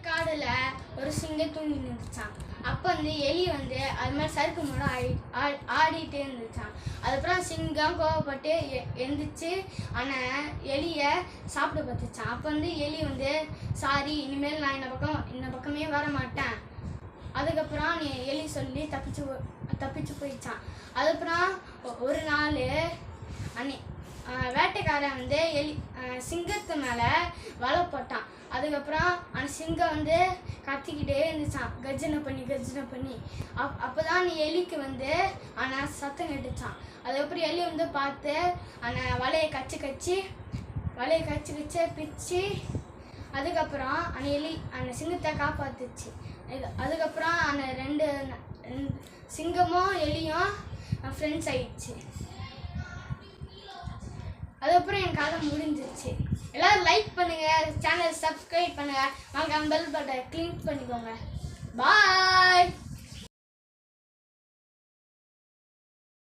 காடுல ஒரு சிங்கம் தூங்கி நின்றுச்சான். அப்போ வந்து எலி வந்து அது மாதிரி சறுக்கு மூட ஆடிட்டே இருந்துச்சான். அதுக்கப்புறம் சிங்கம் கோவப்பட்டு எந்திரிச்சு ஆனால் எலியை சாப்பிட பார்த்துச்சான். அப்போ வந்து எலி வந்து சாரி, இனிமேல் நான் இந்த பக்கமே வர மாட்டேன். அதுக்கப்புறம் எலி சொல்லி தப்பிச்சு போயிடுச்சான். அதுக்கப்புறம் ஒரு நாள் வேட்டைக்காரன் வந்து சிங்கத்து மேலே வலை போட்டான். அதுக்கப்புறம் அந்த சிங்கம் வந்து கத்திக்கிட்டே இருந்துச்சான், கர்ஜனை பண்ணி. அப்போதான் எலிக்கு வந்து ஆனால் சத்தம் கேட்டுச்சான். அதுக்கப்புறம் எலி வந்து பார்த்து அந்த வலையை கச்சி பிச்சு அதுக்கப்புறம் அந்த எலி அந்த சிங்கத்தை காப்பாத்துச்சு. அதுக்கப்புறம் அந்த ரெண்டு சிங்கமும் எலியும் ஃப்ரெண்ட்ஸ் ஆயிடுச்சு. அதுக்கப்புறம் என் கதை முடிஞ்சிருச்சு. எல்லாரும் லைக் பண்ணுங்க, சேனல் சப்ஸ்கிரைப் பண்ணுங்க, மறக்காம பெல் பட்டனை கிளிக் பண்ணிக்கோங்க. பாய்.